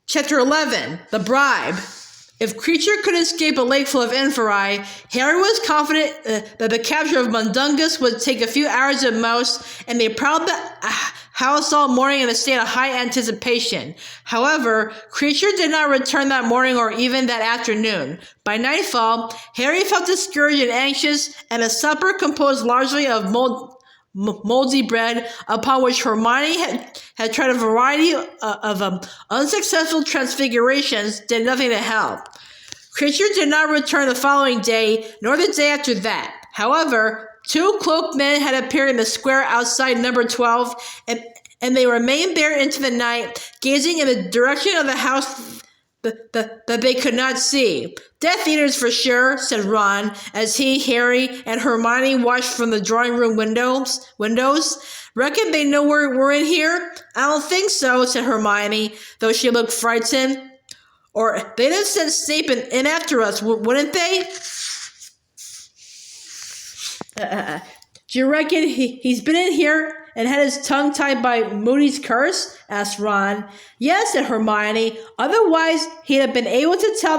Chapter 11, The Bribe. If Creature could escape a lake full of inferi, Harry was confident that the capture of Mundungus would take a few hours at most, and they prowled the house all morning in a state of high anticipation. However, Creature did not return that morning or even that afternoon. By nightfall, Harry felt discouraged and anxious, and a supper composed largely of moldy bread, upon which Hermione had tried a variety of unsuccessful transfigurations, did nothing to help. Creature did not return the following day, nor the day after that. However, 2 cloaked men had appeared in the square outside number 12, and they remained there into the night, gazing in the direction of the house that they could not see. "Death Eaters for sure," said Ron, as he, Harry, and Hermione watched from the drawing room windows. "Reckon they know we're in here?" "I don't think so," said Hermione, though she looked frightened. "Or they'd have sent Snape in after us, wouldn't they?" "Do you reckon he's been in here and had his tongue tied by Moody's curse?" asked Ron. "Yes," said Hermione. "Otherwise, he'd have been able to tell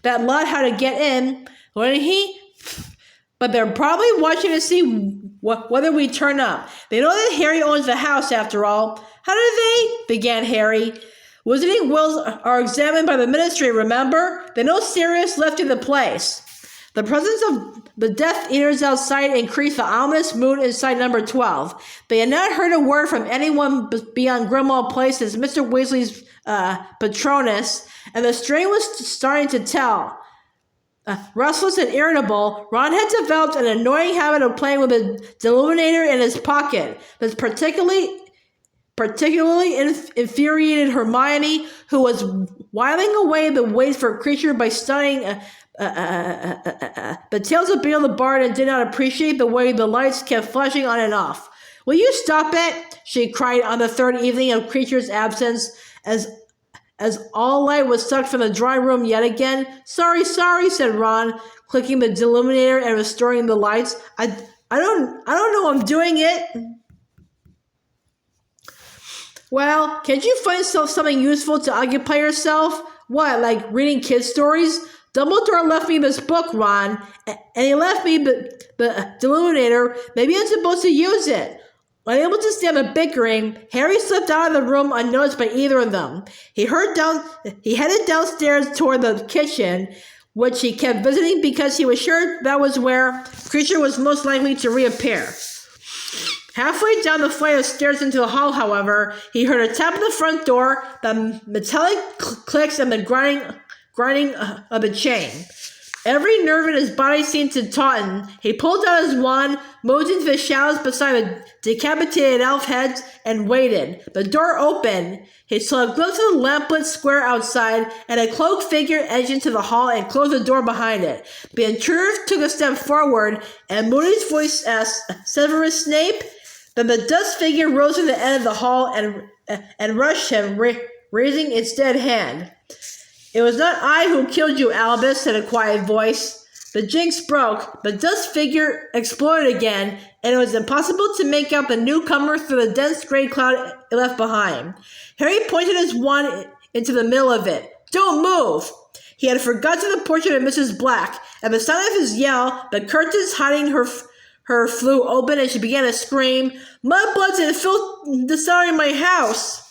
that lot how to get in, wouldn't he? But they're probably watching to see whether we turn up. They know that Harry owns the house, after all." "How do they?" began Harry. "Wizarding wills are examined by the ministry, remember? They know Sirius left in the place." The presence of the Death Eaters outside increased the ominous mood inside number 12. They had not heard a word from anyone beyond Grimmauld Place as Mr. Weasley's Patronus, and the strain was starting to tell. Restless and irritable, Ron had developed an annoying habit of playing with a deluminator in his pocket. This particularly infuriated Hermione, who was whiling away the wait for Creature by studying the Tales of Beedle the Bard, and did not appreciate the way the lights kept flashing on and off. "Will you stop it?" she cried on the 3rd evening of Creature's absence, as all light was sucked from the drawing room yet again. Sorry, said Ron, clicking the deluminator and restoring the lights. I don't know I'm doing it. "Well, can't you find something useful to occupy yourself? What, like reading kids' stories? Dumbledore left me this book, Ron, and he left me the deluminator. Maybe I'm supposed to use it." Unable to stand the bickering, Harry slipped out of the room unnoticed by either of them. He headed downstairs toward the kitchen, which he kept visiting because he was sure that was where Creature was most likely to reappear. Halfway down the flight of stairs into the hall, however, he heard a tap at the front door, the metallic clicks, and the grinding of the chain. Every nerve in his body seemed to tauten. He pulled out his wand, moved into the shadows beside the decapitated elf heads, and waited. The door opened. He saw a glimpse of the lamplit square outside, and a cloaked figure edged into the hall and closed the door behind it. The intruder took a step forward, and Moody's voice asked, "Severus Snape?" Then the dust figure rose to the end of the hall and rushed him, raising its dead hand. "It was not I who killed you, Albus," said a quiet voice. The jinx broke. The dust figure exploded again, and it was impossible to make out the newcomer through the dense gray cloud it left behind. Harry pointed his wand into the middle of it. "Don't move!" He had forgotten the portrait of Mrs. Black. At the sound of his yell, the curtains hiding her flew open, and she began to scream, "Mudbloods and filth dishonoring my house!"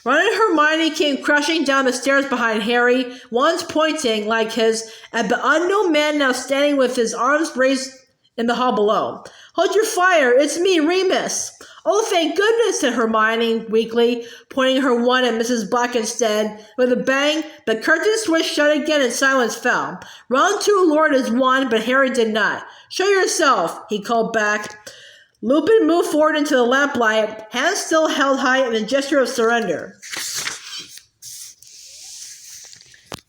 Ron and Hermione came crashing down the stairs behind Harry, wands pointing, like his, at the unknown man now standing with his arms raised in the hall below. "Hold your fire! It's me, Remus!" "Oh, thank goodness," said Hermione weakly, pointing her wand at Mrs. Black instead. With a bang, the curtains swished shut again and silence fell. Ron too lowered his wand, but Harry did not. "Show yourself," he called back. Lupin moved forward into the lamplight, hands still held high in a gesture of surrender.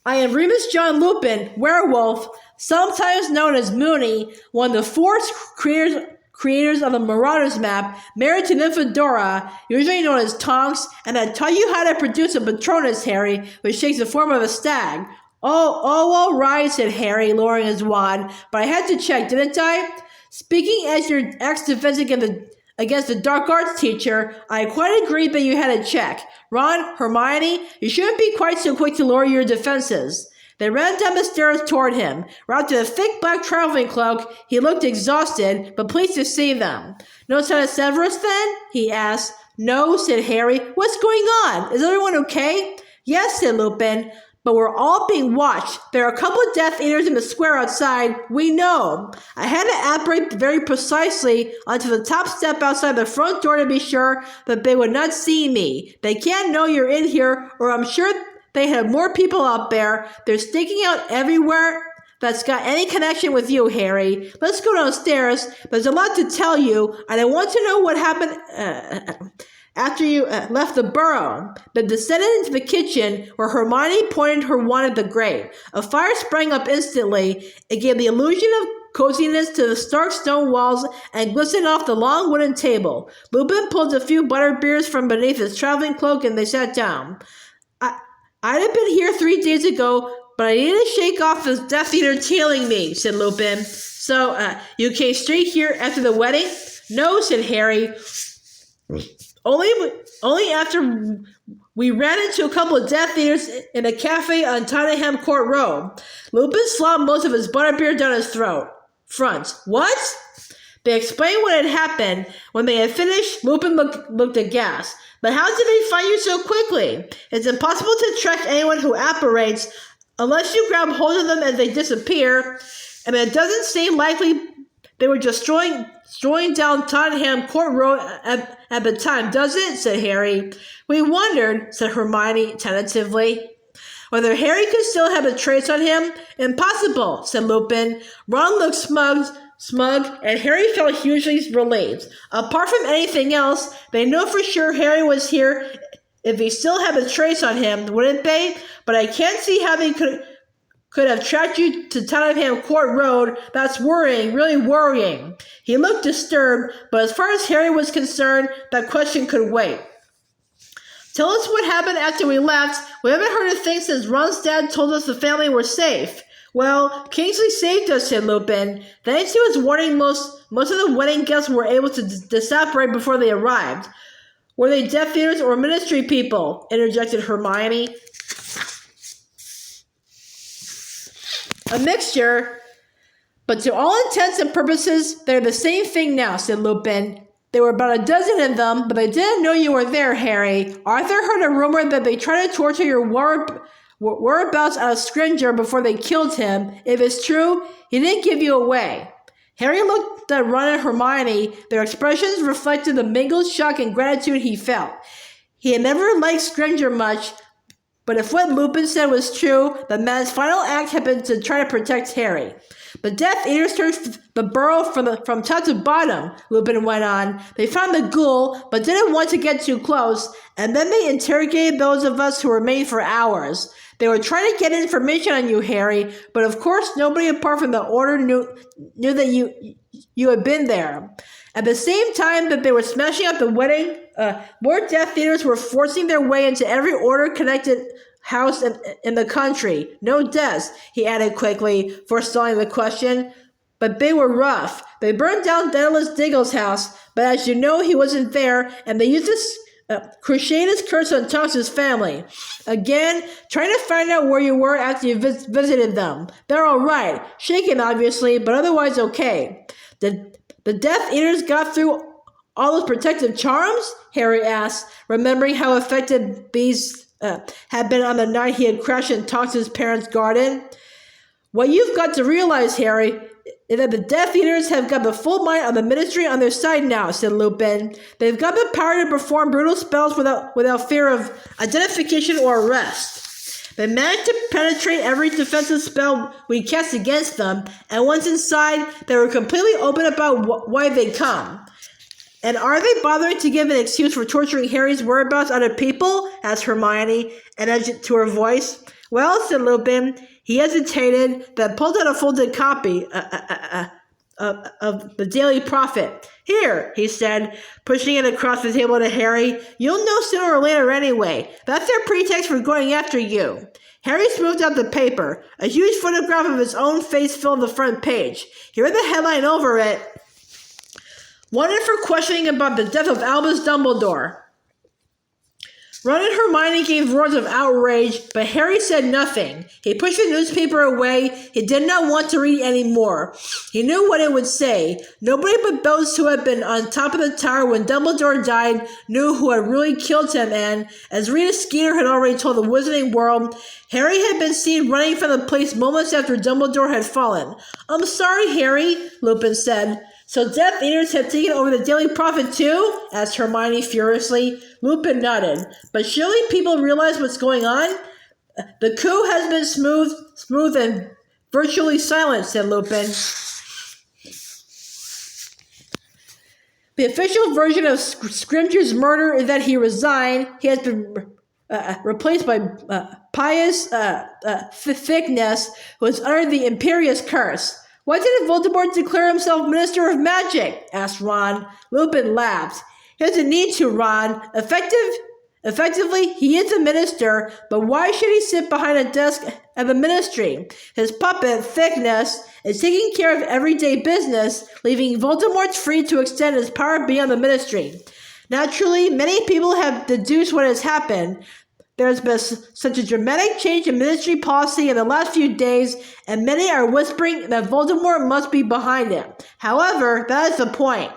"I am Remus John Lupin, werewolf, sometimes known as Moony, one of the 4 creators of the Marauders map, married to Nymphadora, usually known as Tonks, and I taught you how to produce a Patronus, Harry, which takes the form of a stag." Oh, all right," said Harry, lowering his wand, "but I had to check, didn't I? Speaking as your ex-defense against the dark arts teacher, I quite agree that you had a check. Ron, Hermione, you shouldn't be quite so quick to lower your defenses. They ran down the stairs toward him. Wrapped in a thick black traveling cloak, he looked exhausted, but pleased to see them. No sign of Severus, then? He asked. No, said Harry. What's going on? Is everyone okay? Yes, said Lupin. But we're all being watched. There are a couple of Death Eaters in the square outside. We know. I had to apparate very precisely onto the top step outside the front door to be sure that they would not see me. They can't know you're in here, or I'm sure they have more people out there. They're sticking out everywhere that's got any connection with you, Harry. Let's go downstairs. There's a lot to tell you, and I want to know what happened after you left the burrow. They descended into the kitchen, where Hermione pointed her wand at the grate. A fire sprang up instantly. It gave the illusion of coziness to the stark stone walls and glistened off the long wooden table. Lupin pulled a few butterbeers from beneath his traveling cloak, and they sat down. I'd have been here 3 days ago, but I need to shake off this Death Eater tailing me, said Lupin. So, you came straight here after the wedding? No, said Harry. Only after we ran into a couple of Death Eaters in a cafe on Tottenham Court Road. Lupin slobbed most of his butterbeer down his front. What? They explained what had happened. When they had finished, Lupin looked aghast. But how did they find you so quickly? It's impossible to track anyone who apparates unless you grab hold of them as they disappear. And it doesn't seem likely they were just strolling down Tottenham Court Road at the time, does it? Said Harry. We wondered, said Hermione tentatively, whether Harry could still have a trace on him. Impossible, said Lupin. Ron looked smug, and Harry felt hugely relieved. Apart from anything else, they know for sure Harry was here if he still had a trace on him, wouldn't they? But I can't see how they could have tracked you to Tottenham Court Road. That's worrying, really worrying. He looked disturbed, but as far as Harry was concerned, that question could wait. Tell us what happened after we left. We haven't heard a thing since Ron's dad told us the family were safe. Well, Kingsley saved us, said Lupin. Thanks to his warning, most of the wedding guests were able to disapparate before they arrived. Were they Death Eaters or Ministry people? Interjected Hermione. A mixture, but to all intents and purposes, they're the same thing now, said Lupin. There were about a dozen of them, but they didn't know you were there, Harry. Arthur heard a rumor that they tried to torture your whereabouts out of Scringer before they killed him. If it's true, he didn't give you away. Harry looked at Ron and Hermione. Their expressions reflected the mingled shock and gratitude he felt. He had never liked Scringer much, but if what Lupin said was true, the man's final act had been to try to protect Harry. The Death Eaters searched the burrow from top to bottom, Lupin went on. They found the ghoul, but didn't want to get too close, and then they interrogated those of us who remained for hours. They were trying to get information on you, Harry, but of course nobody apart from the Order knew that you had been there. At the same time that they were smashing up the wedding, more Death Eaters were forcing their way into every Order-connected house in the country. No deaths, he added quickly, forestalling the question. But they were rough. They burned down Daedalus Diggle's house, but as you know, he wasn't there, and they used this Crusaders curse on Tonks's family. Again, trying to find out where you were after you visited them. They're all right. Shaken, obviously, but otherwise okay. The Death Eaters got through all those protective charms? Harry asked, remembering how effective these had been on the night he had crashed in Tonks's parents' garden. What you've got to realize, Harry, is that the Death Eaters have got the full might of the Ministry on their side now, said Lupin. They've got the power to perform brutal spells without fear of identification or arrest. They managed to penetrate every defensive spell we cast against them, and once inside, they were completely open about why they come. And are they bothering to give an excuse for torturing Harry's whereabouts other people? Asked Hermione, and edged to her voice. Well, said Lupin. He hesitated, then pulled out a folded copy of the Daily Prophet. Here, he said, pushing it across the table to Harry. You'll know sooner or later anyway. That's their pretext for going after you. Harry smoothed out the paper. A huge photograph of his own face filled the front page. He read the headline over it. Wanted for questioning about the death of Albus Dumbledore. Ron and Hermione gave roars of outrage, but Harry said nothing. He pushed the newspaper away. He did not want to read any more. He knew what it would say. Nobody but those who had been on top of the tower when Dumbledore died knew who had really killed him, and, as Rita Skeeter had already told the Wizarding World, Harry had been seen running from the place moments after Dumbledore had fallen. "I'm sorry, Harry," Lupin said. "So Death Eaters have taken over the Daily Prophet too?" asked Hermione furiously. Lupin nodded. "But surely people realize what's going on?" "The coup has been smooth and virtually silent," said Lupin. The official version of Scrimgeour's murder is that he resigned. He has been replaced by Pious Thickness, who is under the Imperious Curse. "Why didn't Voldemort declare himself Minister of Magic?" asked Ron. Lupin laughed. "He doesn't need to, Ron. Effectively, he is a minister, but why should he sit behind a desk at the ministry? His puppet, Thickness, is taking care of everyday business, leaving Voldemort free to extend his power beyond the ministry. Naturally, many people have deduced what has happened. There has been such a dramatic change in ministry policy in the last few days, and many are whispering that Voldemort must be behind it. However, that is the point.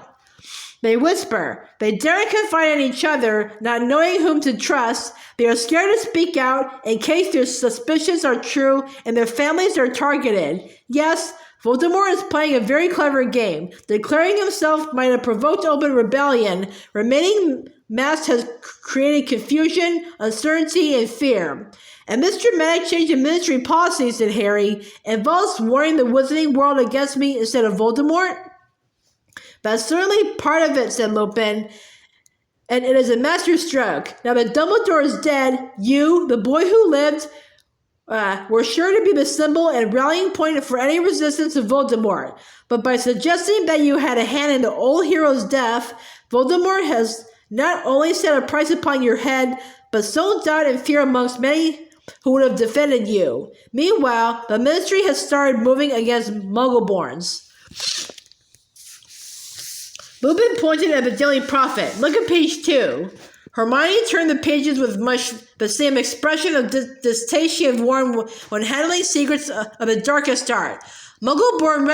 They whisper. They daren't confide in each other, not knowing whom to trust. They are scared to speak out in case their suspicions are true and their families are targeted. Yes, Voldemort is playing a very clever game. Declaring himself might have provoked open rebellion. Remaining masked has created confusion, uncertainty, and fear. And this dramatic change in ministry policy," said Harry, "involves warning the Wizarding World against me instead of Voldemort?" "That's certainly part of it," said Lupin, "and it is a masterstroke. Now that Dumbledore is dead, you, the boy who lived, were sure to be the symbol and rallying point for any resistance to Voldemort. But by suggesting that you had a hand in the old hero's death, Voldemort has not only set a price upon your head, but sown doubt and fear amongst many who would have defended you. Meanwhile, the Ministry has started moving against Muggleborns." Lupin pointed at the Daily Prophet. "Look at page 2. Hermione turned the pages with much the same expression of distaste she had worn when handling secrets of the darkest art. "Muggleborn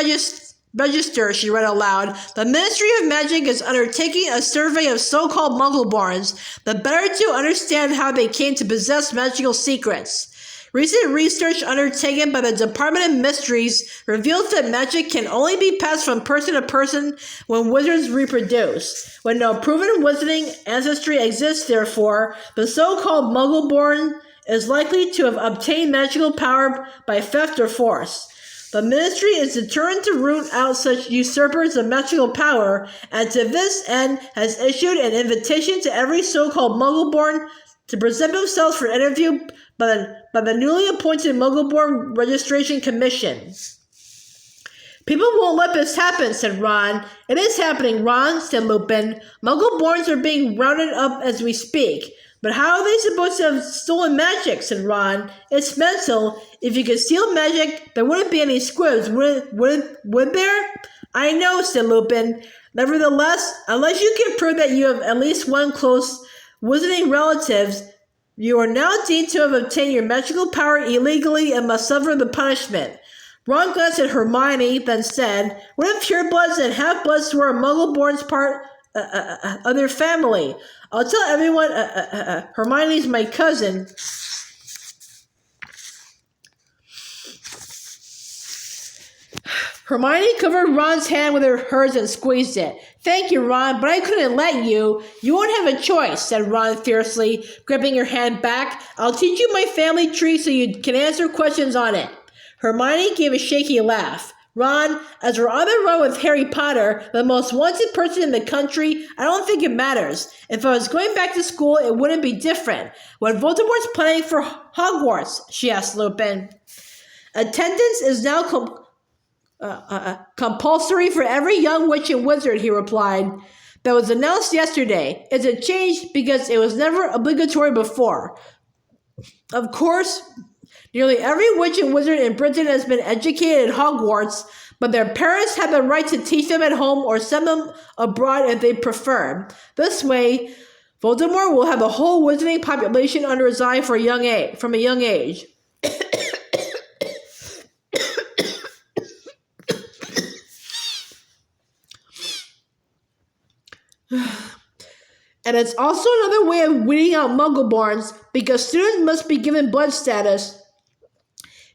Register," she read aloud. "The Ministry of Magic is undertaking a survey of so-called Muggleborns, the better to understand how they came to possess magical secrets. Recent research undertaken by the Department of Mysteries reveals that magic can only be passed from person to person when wizards reproduce. When no proven wizarding ancestry exists, therefore, the so-called Muggleborn is likely to have obtained magical power by theft or force. The Ministry is determined to root out such usurpers of magical power, and to this end has issued an invitation to every so-called Muggleborn to present themselves for interview by the newly appointed Muggleborn Registration Commission." "People won't let this happen," said Ron. "It is happening, Ron," said Lupin. "Muggleborns are being rounded up as we speak. But how are they supposed to have stolen magic?" said Ron. "It's mental. If you could steal magic, there wouldn't be any squibs, would there?" "I know," said Lupin. "Nevertheless, unless you can prove that you have at least one close wizarding relatives, you are now deemed to have obtained your magical power illegally and must suffer the punishment." Ron glanced at Hermione, then said, "What if purebloods and half-bloods were Muggleborns part of their family? I'll tell everyone Hermione's my cousin." Hermione covered Ron's hand with hers and squeezed it. "Thank you, Ron, but I couldn't let you. You won't have a choice," said Ron fiercely, gripping her hand back. "I'll teach you my family tree so you can answer questions on it." Hermione gave a shaky laugh. "Ron, as we're on the road with Harry Potter, the most wanted person in the country, I don't think it matters. If I was going back to school, it wouldn't be different. What Voldemort's planning for Hogwarts?" she asked Lupin. "Attendance is now compulsory for every young witch and wizard," he replied. "That was announced yesterday. It's a change because it was never obligatory before. Of course, nearly every witch and wizard in Britain has been educated at Hogwarts, but their parents have the right to teach them at home or send them abroad if they prefer. This way, Voldemort will have the whole wizarding population under his eye from a young age. And it's also another way of weeding out Muggleborns, because students must be given blood status,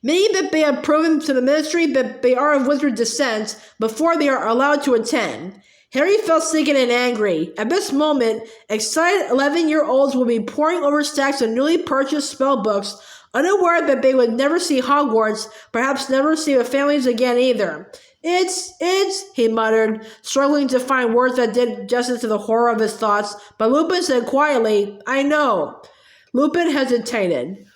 meaning that they have proven to the Ministry that they are of wizard descent before they are allowed to attend. Harry felt sickened and angry. At this moment, excited 11-year-olds will be poring over stacks of newly purchased spell books, unaware that they would never see Hogwarts, perhaps never see their families again either. It's, he muttered, struggling to find words that did justice to the horror of his thoughts, but Lupin said quietly, I know. Lupin hesitated.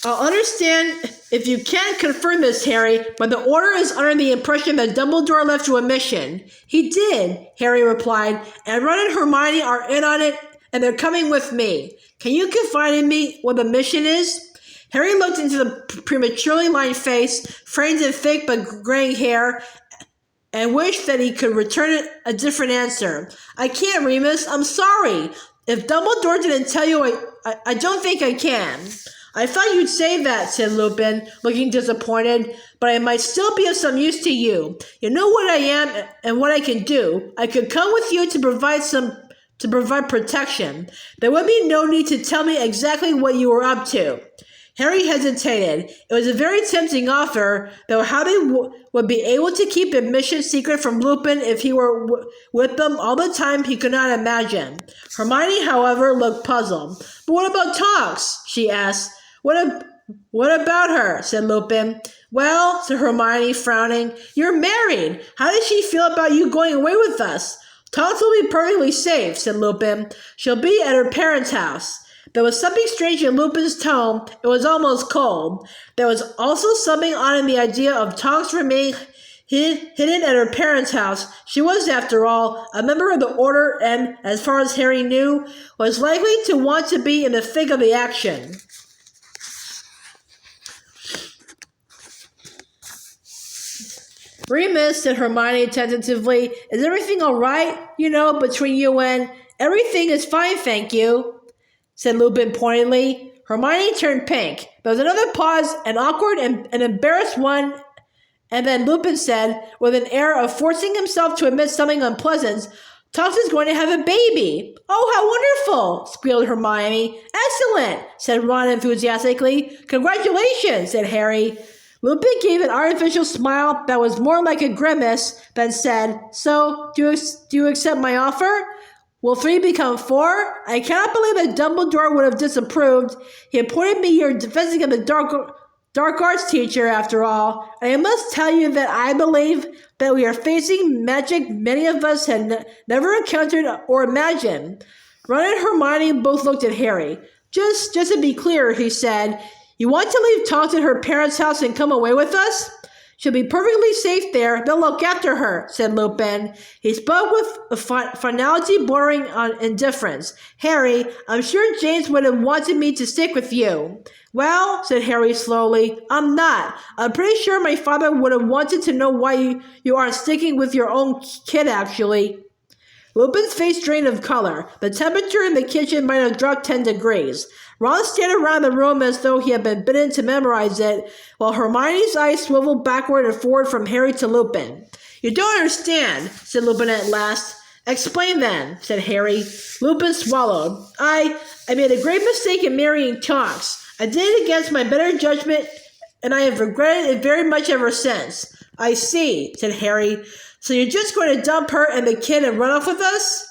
I'll understand if you can't confirm this, Harry, but the Order is under the impression that Dumbledore left you a mission. He did, Harry replied, and Ron and Hermione are in on it, and they're coming with me. Can you confide in me what the mission is? Harry looked into the prematurely lined face, framed in thick but graying hair, and wished that he could return a different answer. I can't, Remus. I'm sorry. If Dumbledore didn't tell you, I don't think I can. I thought you'd say that, said Lupin, looking disappointed, but I might still be of some use to you. You know what I am and what I can do. I could come with you to provide protection. There would be no need to tell me exactly what you were up to. Harry hesitated. It was a very tempting offer, though how they would be able to keep the mission secret from Lupin if he were with them all the time he could not imagine. Hermione, however, looked puzzled. But what about Tonks? She asked. What about her? Said Lupin. Well, said Hermione, frowning, you're married. How does she feel about you going away with us? Tonks will be perfectly safe, said Lupin. She'll be at her parents' house. There was something strange in Lupin's tone. It was almost cold. There was also something odd in the idea of Tonks remaining hidden at her parents' house. She was, after all, a member of the Order and, as far as Harry knew, was likely to want to be in the thick of the action. Remus, said Hermione tentatively, is everything all right, between you and... Everything is fine, thank you, said Lupin pointedly. Hermione turned pink. There was another pause, an awkward and an embarrassed one, and then Lupin said, with an air of forcing himself to admit something unpleasant, Tonks is going to have a baby. Oh, how wonderful, squealed Hermione. Excellent, said Ron enthusiastically. Congratulations, said Harry. Lupin gave an artificial smile that was more like a grimace, then said, So, do you accept my offer? Will 3 become 4? I cannot believe that Dumbledore would have disapproved. He appointed me your defending of the dark arts teacher, after all. And I must tell you that I believe that we are facing magic many of us had never encountered or imagined. Ron and Hermione both looked at Harry. Just to be clear, he said, you want to leave Tonks at her parents' house and come away with us? She'll be perfectly safe there. They'll look after her, said Lupin. He spoke with a finality bordering on indifference. Harry, I'm sure James would have wanted me to stick with you. Well, said Harry slowly, I'm not. I'm pretty sure my father would have wanted to know why you aren't sticking with your own kid, actually. Lupin's face drained of color. The temperature in the kitchen might have dropped 10 degrees. Ron stared around the room as though he had been bidden to memorize it, while Hermione's eyes swiveled backward and forward from Harry to Lupin. You don't understand, said Lupin at last. Explain then, said Harry. Lupin swallowed. I made a great mistake in marrying Tonks. I did it against my better judgment, and I have regretted it very much ever since. I see, said Harry. So you're just going to dump her and the kid and run off with us?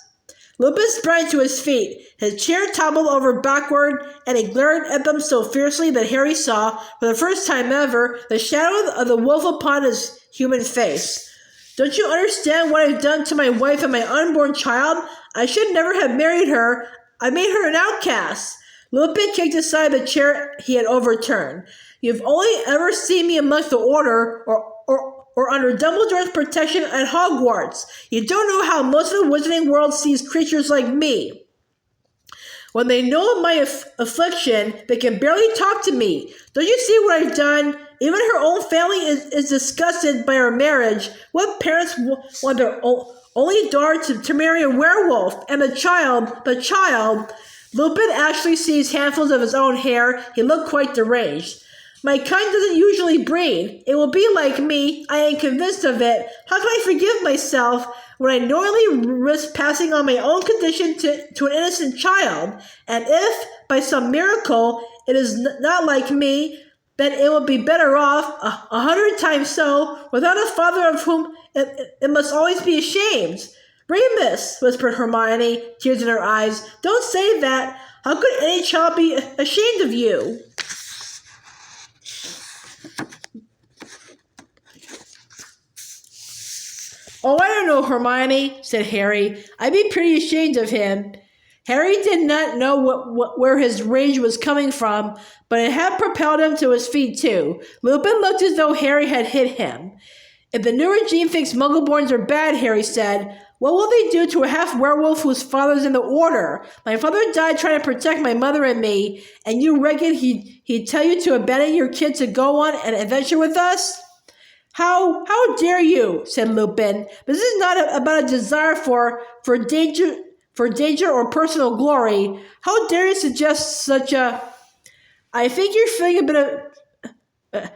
Lupin sprang to his feet. His chair toppled over backward, and he glared at them so fiercely that Harry saw, for the first time ever, the shadow of the wolf upon his human face. Don't you understand what I've done to my wife and my unborn child? I should never have married her. I made her an outcast. Lupin kicked aside the chair he had overturned. You've only ever seen me amongst the Order, or under Dumbledore's protection at Hogwarts. You don't know how most of the wizarding world sees creatures like me. When they know of my affliction, they can barely talk to me. Don't you see what I've done? Even her own family is disgusted by our marriage. What parents want their only daughter to marry a werewolf? And the child, Lupin actually sees handfuls of his own hair. He looked quite deranged. My kind doesn't usually breed. It will be like me. I am convinced of it. How can I forgive myself when I knowingly risk passing on my own condition to an innocent child? And if, by some miracle, it is not like me, then it will be better off, 100 times so, without a father of whom it must always be ashamed. Remus, whispered Hermione, tears in her eyes, don't say that. How could any child be ashamed of you? Oh, I don't know, Hermione, said Harry. I'd be pretty ashamed of him. Harry did not know where his rage was coming from, but it had propelled him to his feet too. Lupin looked as though Harry had hit him. If the new regime thinks Muggleborns are bad, Harry said, what will they do to a half-werewolf whose father's in the Order? My father died trying to protect my mother and me, and you reckon he'd tell you to abandon your kid to go on an adventure with us? How dare you, said Lupin. This is not about a desire for danger or personal glory. How dare you suggest such a... I think you're feeling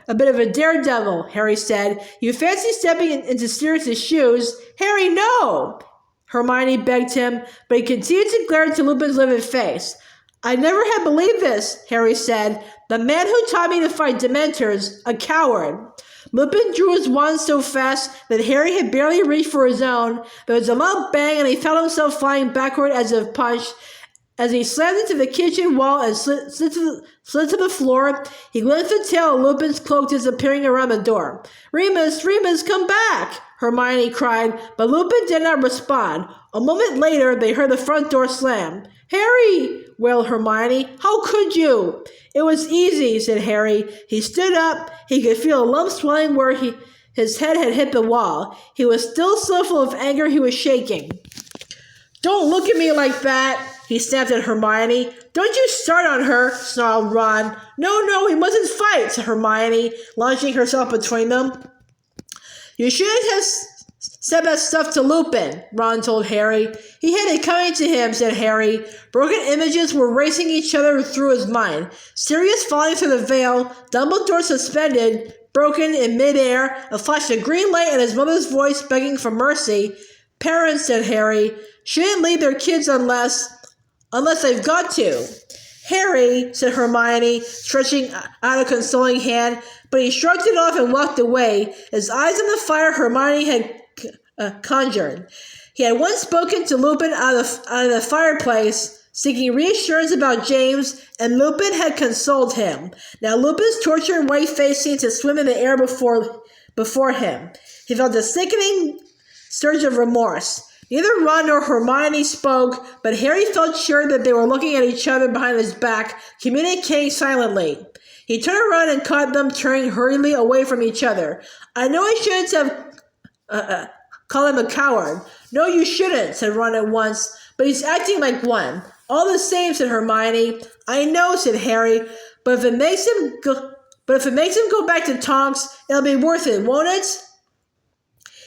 a bit of a daredevil, Harry said. You fancy stepping into Sirius's shoes? Harry, no! Hermione begged him, but he continued to glare into Lupin's livid face. I never had believed this, Harry said. The man who taught me to fight Dementors, a coward. Lupin drew his wand so fast that Harry had barely reached for his own. There was a loud bang, and he felt himself flying backward as if punched. As he slammed into the kitchen wall and slid to the floor, he glimpsed the tail of Lupin's cloak disappearing around the door. Remus, come back! Hermione cried, but Lupin did not respond. A moment later, they heard the front door slam. Harry! Wailed Hermione. How could you? It was easy, said Harry. He stood up. He could feel a lump swelling where his head had hit the wall. He was still so full of anger he was shaking. Don't look at me like that, he snapped at Hermione. Don't you start on her, snarled Ron. No, we mustn't fight, said Hermione, launching herself between them. You shouldn't have said that stuff to Lupin, Ron told Harry. He had it coming to him, said Harry. Broken images were racing each other through his mind. Sirius falling through the veil, Dumbledore suspended, broken in midair, a flash of green light and his mother's voice begging for mercy. Parents, said Harry, shouldn't leave their kids unless they've got to. Harry, said Hermione, stretching out a consoling hand, but he shrugged it off and walked away, his eyes on the fire Hermione had conjured. He had once spoken to Lupin out of the fireplace, seeking reassurance about James, and Lupin had consoled him. Now Lupin's tortured white face seemed to swim in the air before him. He felt a sickening surge of remorse. Neither Ron nor Hermione spoke, but Harry felt sure that they were looking at each other behind his back, communicating silently. He turned around and caught them turning hurriedly away from each other. I know I shouldn't have called him a coward. No, you shouldn't, said Ron at once, but he's acting like one. All the same, said Hermione. I know, said Harry, but if it makes him go back to Tonks, it'll be worth it, won't it?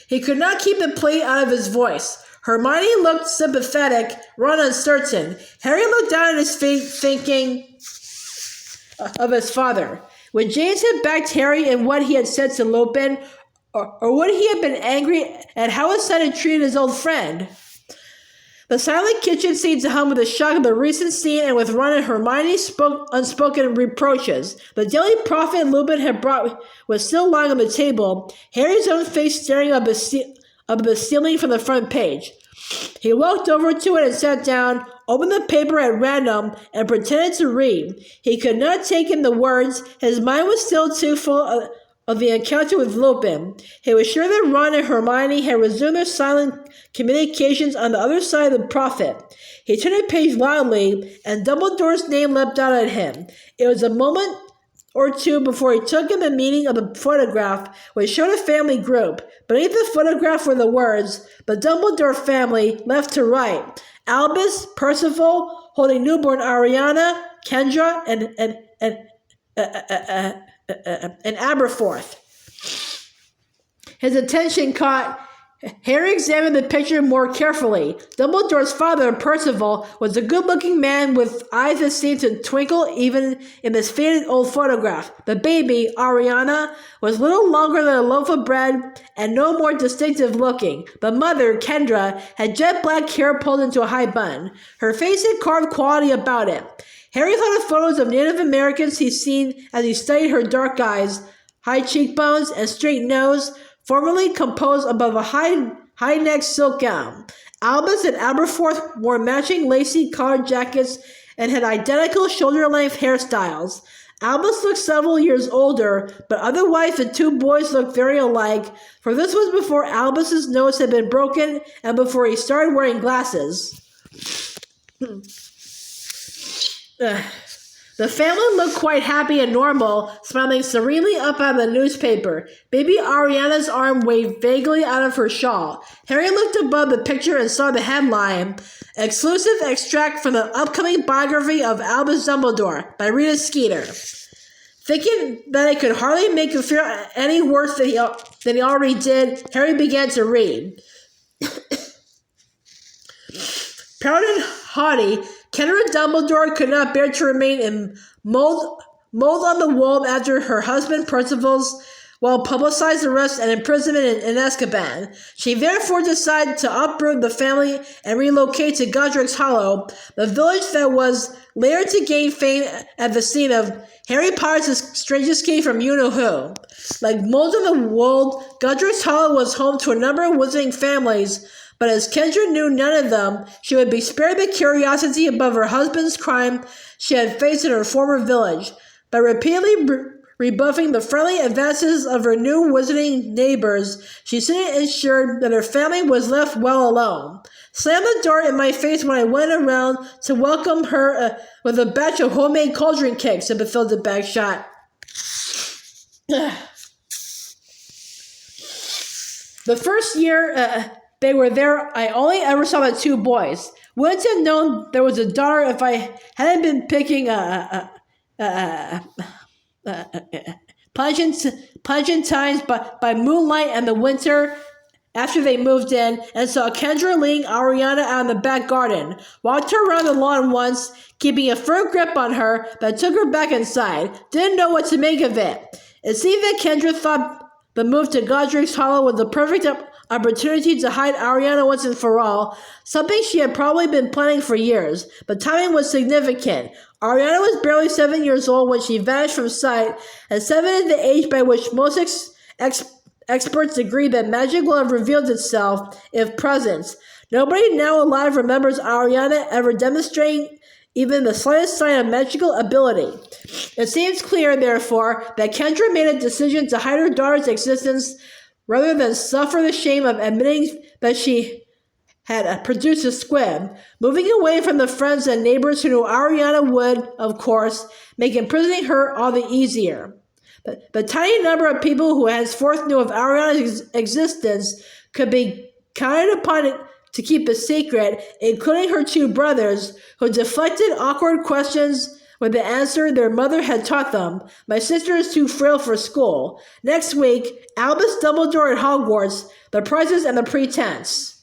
He could not keep the plea out of his voice. Hermione looked sympathetic, Ron uncertain. Harry looked down at his feet, thinking of his father. Would James have backed Harry in what he had said to Lupin, or would he have been angry at how his son had treated his old friend? The silent kitchen seemed to hum with the shock of the recent scene, and with Ron and Hermione spoke unspoken reproaches. The daily prophet Lupin had brought was still lying on the table, Harry's own face staring up the ceiling from the front page. He walked over to it and sat down, opened the paper at random, and pretended to read. He could not take in the words. His mind was still too full of the encounter with Lupin. He was sure that Ron and Hermione had resumed their silent communications on the other side of the prophet. He turned the page loudly, and Dumbledore's name leapt out at him. It was a moment or two before he took in the meaning of the photograph, which showed a family group. Beneath the photograph were the words, "The Dumbledore family, left to right. Albus, Percival, holding newborn Ariana, Kendra, and Aberforth. His attention caught. Harry examined the picture more carefully. Dumbledore's father, Percival, was a good-looking man with eyes that seemed to twinkle even in this faded old photograph. The baby, Ariana, was little longer than a loaf of bread and no more distinctive-looking. The mother, Kendra, had jet black hair pulled into a high bun. Her face had carved quality about it. Harry thought of photos of Native Americans he'd seen as he studied her dark eyes, high cheekbones, and straight nose, formerly composed above a high-neck silk gown. Albus and Aberforth wore matching lacy collared jackets and had identical shoulder-length hairstyles. Albus looked several years older, but otherwise the two boys looked very alike, for this was before Albus's nose had been broken and before he started wearing glasses. The family looked quite happy and normal, smiling serenely up out of the newspaper. Baby Ariana's arm waved vaguely out of her shawl. Harry looked above the picture and saw the headline, Exclusive Extract from the Upcoming Biography of Albus Dumbledore by Rita Skeeter. Thinking that it could hardly make him feel any worse than he already did, Harry began to read. Proud and haughty, Kendra Dumbledore could not bear to remain in mold on the wall after her husband Percival's well-publicized arrest and imprisonment in Azkaban. She therefore decided to uproot the family and relocate to Godric's Hollow, the village that was later to gain fame at the scene of Harry Potter's Strange Escape from You-Know-Who. Like mold on the wold, Godric's Hollow was home to a number of wizarding families, but as Kendra knew none of them, she would be spared the curiosity above her husband's crime she had faced in her former village. By repeatedly rebuffing the friendly advances of her new wizarding neighbors, she soon ensured that her family was left well alone. Slammed the door in my face when I went around to welcome her with a batch of homemade cauldron cakes, said Bathilda Bagshot. The first year they were there, I only ever saw the two boys. Wouldn't have known there was a daughter if I hadn't been picking Pleasantines by moonlight and the winter after they moved in, and saw Kendra leading Ariana out in the back garden. Walked her around the lawn once, keeping a firm grip on her, but took her back inside. Didn't know what to make of it. It seemed that Kendra thought the move to Godric's Hollow was the perfect opportunity to hide Ariana once and for all, something she had probably been planning for years. But timing was significant. Ariana was barely 7 years old when she vanished from sight, and 7 is the age by which most experts agree that magic will have revealed itself if present. Nobody now alive remembers Ariana ever demonstrating even the slightest sign of magical ability. It seems clear, therefore, that Kendra made a decision to hide her daughter's existence rather than suffer the shame of admitting that she had produced a squib. Moving away from the friends and neighbors who knew Ariana would, of course, make imprisoning her all the easier. But the tiny number of people who henceforth knew of Ariana's existence could be counted upon to keep a secret, including her two brothers, who deflected awkward questions with the answer their mother had taught them. My sister is too frail for school. Next week, Albus Dumbledore at Hogwarts, the prizes and the pretense.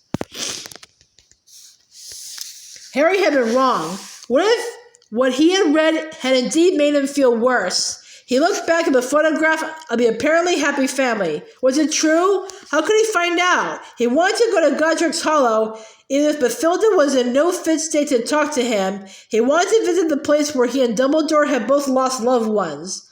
Harry had been wrong. What if what he had read had indeed made him feel worse? He looked back at the photograph of the apparently happy family. Was it true? How could he find out? He wanted to go to Godric's Hollow, even if Bathilda was in no fit state to talk to him. He wanted to visit the place where he and Dumbledore had both lost loved ones.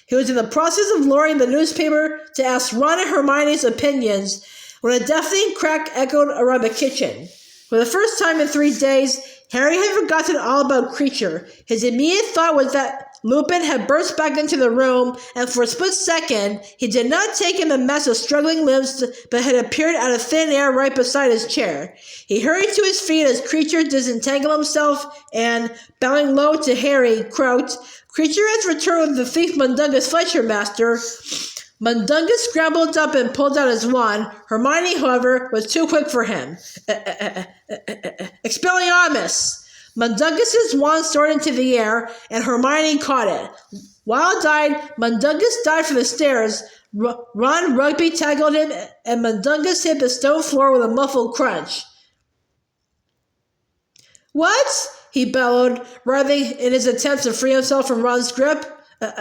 He was in the process of lowering the newspaper to ask Ron and Hermione's opinions when a deafening crack echoed around the kitchen. For the first time in 3 days, Harry had forgotten all about Creature. His immediate thought was that Lupin had burst back into the room, and for a split second, he did not take in the mess of struggling limbs that had appeared out of thin air right beside his chair. He hurried to his feet as Creature disentangled himself and, bowing low to Harry, croaked, "Creature has returned with the thief Mundungus Fletcher, master." Mundungus scrambled up and pulled out his wand. Hermione, however, was too quick for him. Expelliarmus! Mundungus's wand soared into the air, and Hermione caught it. Wild-eyed, Mundungus dived for the stairs. Ron rugby tackled him, and Mundungus hit the stone floor with a muffled crunch. What? He bellowed, writhing in his attempts to free himself from Ron's grip. What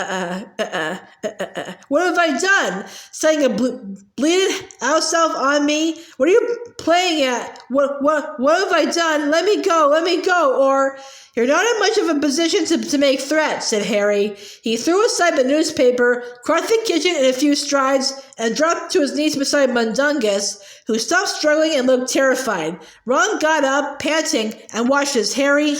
have I done? Setting a bleeding out self on me? What are you playing at? What have I done? Let me go, or... You're not in much of a position to make threats, said Harry. He threw aside the newspaper, crossed the kitchen in a few strides, and dropped to his knees beside Mundungus, who stopped struggling and looked terrified. Ron got up, panting, and watched as Harry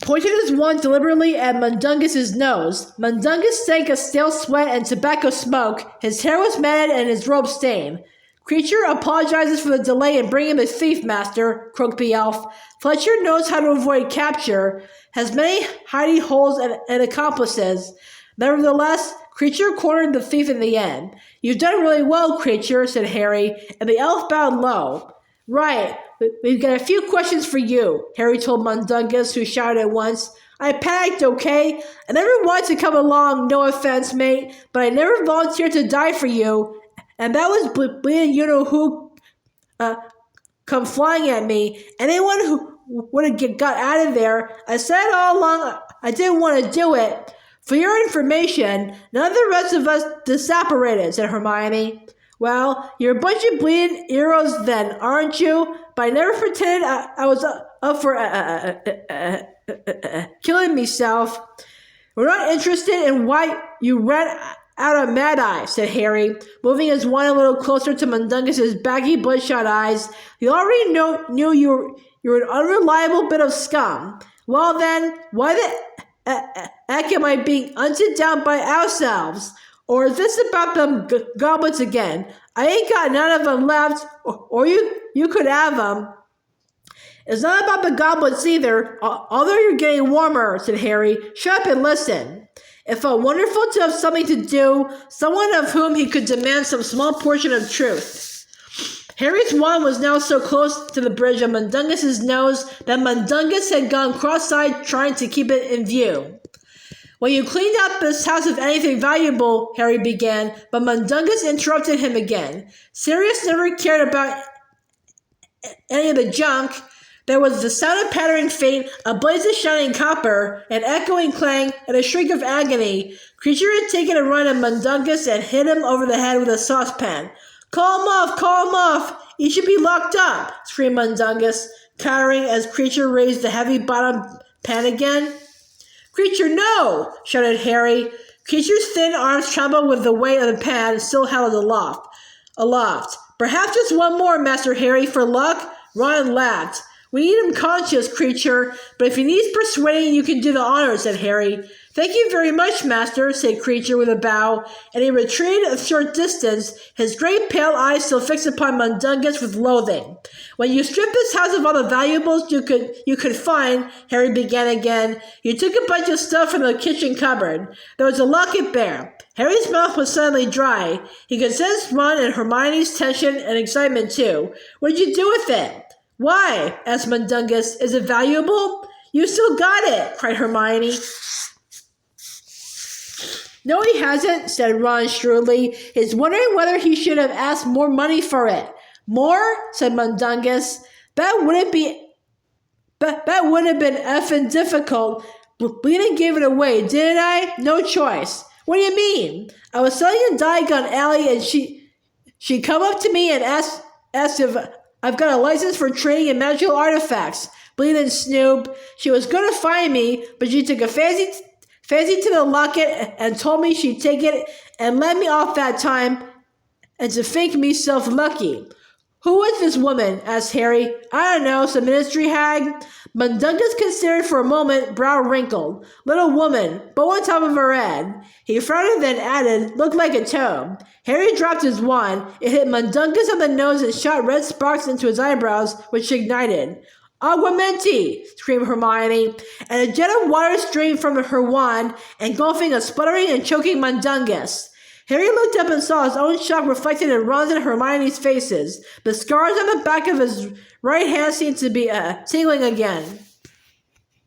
pointed his wand deliberately at Mundungus's nose. Mundungus sank a stale sweat and tobacco smoke. His hair was matted and his robe stained. Creature apologizes for the delay in bringing the thief, Master, croaked the elf. Fletcher knows how to avoid capture, has many hidey holes and accomplices. Nevertheless, Creature cornered the thief in the end. You've done really well, Creature, said Harry, and the elf bowed low. Right, we've got a few questions for you, Harry told Mundungus, who shouted at once. I panicked, okay? I never wanted to come along, no offense, mate, but I never volunteered to die for you. And that was bleeding you-know-who come flying at me. Anyone who would have got out of there, I said all along I didn't want to do it. For your information, none of the rest of us disapparated, said Hermione. Well, you're a bunch of bleeding heroes then, aren't you? But I never pretended I was up for killing myself. We're not interested in why you ran out of Mad Eye, said Harry, moving his wand a little closer to Mundungus's baggy, bloodshot eyes. We already knew you were an unreliable bit of scum. Well then, why the heck am I being hunted down by ourselves? Or is this about them goblins again? I ain't got none of them left, or you could have them. It's not about the goblins either, although you're getting warmer, said Harry. Shut up and listen. It felt wonderful to have something to do, someone of whom he could demand some small portion of truth. Harry's wand was now so close to the bridge of Mundungus's nose that Mundungus had gone cross-eyed trying to keep it in view. When you cleaned up this house of anything valuable, Harry began, but Mundungus interrupted him again. Sirius never cared about any of the junk. There was the sound of pattering fate, a blaze of shining copper, an echoing clang, and a shriek of agony. Creature had taken a run at Mundungus and hit him over the head with a saucepan. Call him off! He should be locked up, screamed Mundungus, cowering as Creature raised the heavy bottom pan again. Creature, no! Shouted Harry. Creature's thin arms trembled with the weight of the pan still held aloft. Perhaps just one more, Master Harry, for luck? Ron laughed. We need him conscious, Creature, but if he needs persuading, you can do the honors, said Harry. Thank you very much, Master, said Creature with a bow, and he retreated a short distance, his great pale eyes still fixed upon Mundungus with loathing. When you stripped this house of all the valuables you could find, Harry began again, you took a bunch of stuff from the kitchen cupboard. There was a locket there. Harry's mouth was suddenly dry. He could sense Ron and Hermione's tension and excitement too. What did you do with it? Why? Asked Mundungus. Is it valuable? You still got it, cried Hermione. No, he hasn't, said Ron shrewdly. He's wondering whether he should have asked more money for it. More? Said Mundungus. That wouldn't have been effing difficult. Lena gave it away, didn't I? No choice. What do you mean? I was selling in Diagon Alley and she come up to me and asked if I've got a license for trading in magical artifacts. Bleeding Snoop. She was going to find me, but she took a fancy to the locket and told me she'd take it and let me off that time and to think myself lucky. Who was this woman? Asked Harry. I don't know, some ministry hag. Mundungus considered for a moment, brow wrinkled. Little woman, bow on top of her head. He frowned and then added, looked like a toad. Harry dropped his wand. It hit Mundungus on the nose and shot red sparks into his eyebrows, which ignited. Aguamenti! Screamed Hermione, and a jet of water streamed from her wand, engulfing a sputtering and choking Mundungus. Harry looked up and saw his own shock reflected in Ron's and Hermione's faces. The scars on the back of his right hand seemed to be tingling again.